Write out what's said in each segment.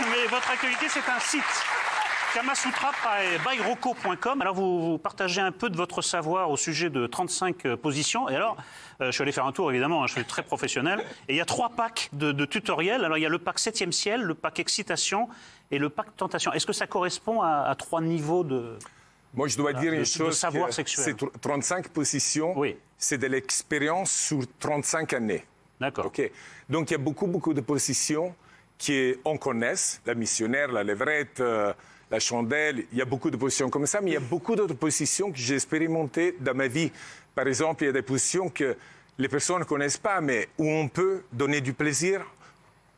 Mais votre actualité, c'est un site. Kamasutra by Rocco.com. Alors, vous partagez un peu de votre savoir au sujet de 35 positions. Et alors, je suis allé faire un tour, évidemment, hein, je suis très professionnel. Et il y a 3 packs de tutoriels. Alors, il y a le pack 7e ciel, le pack excitation et le pack tentation. Est-ce que ça correspond à 3 niveaux de... Moi, je dois dire une chose, de savoir sexuel. C'est 35 positions, oui. C'est de l'expérience sur 35 années. D'accord. Okay. Donc, il y a beaucoup de positions qu'on connaît, la missionnaire, la levrette, la chandelle, il y a beaucoup de positions comme ça, mais il y a beaucoup d'autres positions que j'ai expérimentées dans ma vie. Par exemple, il y a des positions que les personnes ne connaissent pas, mais où on peut donner du plaisir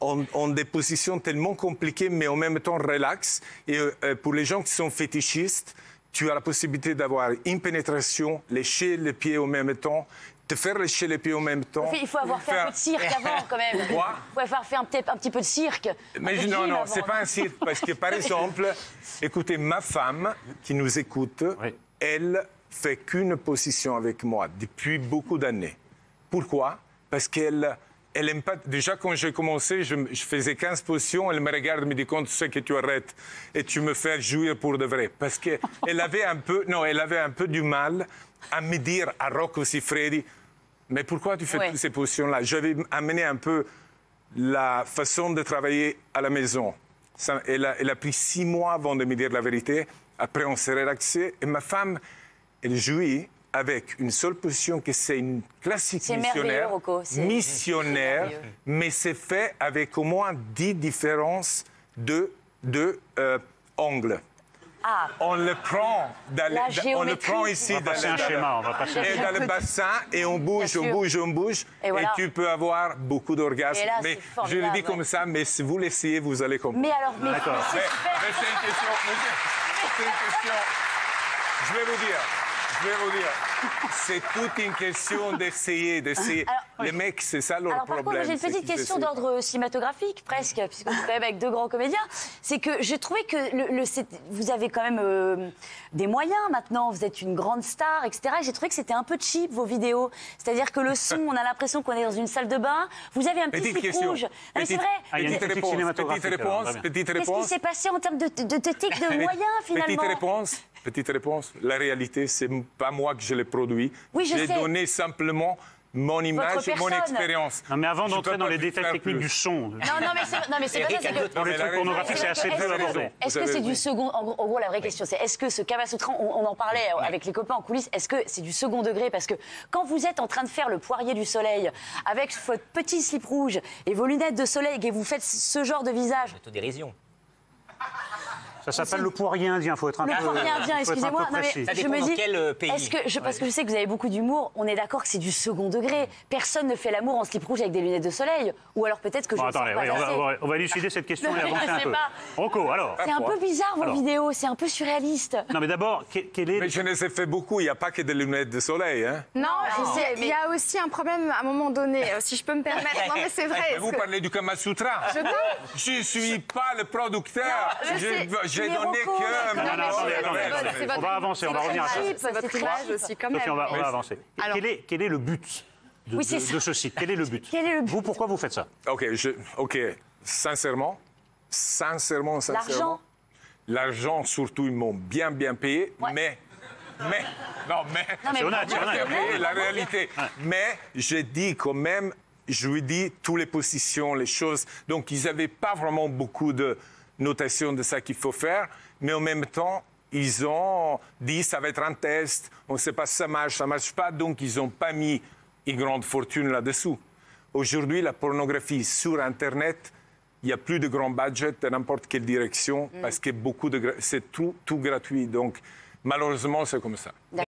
en des positions tellement compliquées, mais en même temps relax. Et pour les gens qui sont fétichistes, tu as la possibilité d'avoir une pénétration, lécher les pieds en même temps, te faire lécher les pieds en même temps. Il faut avoir fait un peu de cirque avant, quand même. Quoi? Il faut avoir fait un petit peu de cirque. Mais non, c'est pas un cirque. Parce que, par exemple, écoutez, ma femme qui nous écoute, oui. Elle fait qu'une position avec moi depuis beaucoup d'années. Pourquoi? Parce qu'elle aime pas... Déjà, quand j'ai commencé, je faisais 15 positions. Elle me regarde et me dit, quand tu sais que tu arrêtes et tu me fais jouir pour de vrai. Parce qu'elle avait un peu du mal à me dire, à Rocco Siffredi, mais pourquoi tu fais toutes ces positions-là? J'avais amené un peu la façon de travailler à la maison. Elle a pris 6 mois avant de me dire la vérité. Après, on s'est relaxé. Et ma femme, elle jouit avec une seule position, que c'est une classique missionnaire. Missionnaire, mais c'est fait avec au moins 10 différences de angles. Ah. On le prend, on le prend ici on va passer un schéma, et dans le bassin et on bouge. Et, voilà. Et tu peux avoir beaucoup d'orgasmes. Mais je le dis comme ça, mais si vous l'essayez, vous allez comprendre. Mais alors, mais c'est une question. C'est une question. Je vais vous dire. C'est toute une question d'essayer. Les mecs, c'est ça leur problème. Par contre, j'ai une petite question d'ordre cinématographique, presque, puisque vous êtes quand même avec 2 grands comédiens. C'est que j'ai trouvé que vous avez quand même des moyens maintenant. Vous êtes une grande star, etc. Et j'ai trouvé que c'était un peu cheap, vos vidéos. C'est-à-dire que le son, on a l'impression qu'on est dans une salle de bain. Vous avez un petit slip rouge. Non, mais c'est vrai. Petite réponse. Qu'est-ce qui s'est passé en termes de moyens, finalement? Petite réponse. La réalité, c'est pas moi que je l'ai produit. Oui, j'ai donné simplement mon image et mon expérience. Non, mais avant d'entrer dans les détails techniques du son. Non, mais c'est pas ça. Dans les trucs pornographiques, c'est assez peu abordé. Est-ce que c'est du second... En gros, la vraie question, c'est est-ce que ce Kamasutra, on en parlait avec les copains en coulisses, est-ce que c'est du second degré? Parce que quand vous êtes en train de faire le poirier du soleil avec votre petit slip rouge et vos lunettes de soleil et vous faites ce genre de visage... Autodérision. Ça s'appelle le poirier indien, il faut être un peu précis. Le poirier indien, excusez-moi. Ça dépend dans quel pays. Parce que je sais que vous avez beaucoup d'humour, on est d'accord que c'est du second degré. Personne ne fait l'amour en slip rouge avec des lunettes de soleil. Ou alors peut-être que je ne sais pas. On va élucider cette question et avancer un peu. Rocco, alors. C'est un peu bizarre, vos vidéos, c'est un peu surréaliste. Non, mais d'abord, quel est... Mais je les ai fait beaucoup, il n'y a pas que des lunettes de soleil. Hein. Non, il y a aussi un problème à un moment donné, si je peux me permettre. Non, mais c'est vrai. Vous parlez du Kamasutra. Je ne suis pas le producteur. J'ai donné que... On va avancer, on va revenir à ça. C'est votre image aussi, quand même. Sophie, on va avancer. Quel est le but de ce site? Quel est le but? Vous, pourquoi vous faites ça? OK. Sincèrement. L'argent, surtout, ils m'ont bien payé, mais... la réalité. Mais je dis quand même, je lui dis toutes les positions, les choses. Donc, ils n'avaient pas vraiment beaucoup de notation de ça qu'il faut faire, mais en même temps, ils ont dit ça va être un test, on ne sait pas si ça marche pas, donc ils n'ont pas mis une grande fortune là-dessous. Aujourd'hui, la pornographie sur Internet, il n'y a plus de grand budget dans n'importe quelle direction, parce que c'est tout gratuit. Donc, malheureusement, c'est comme ça. Mais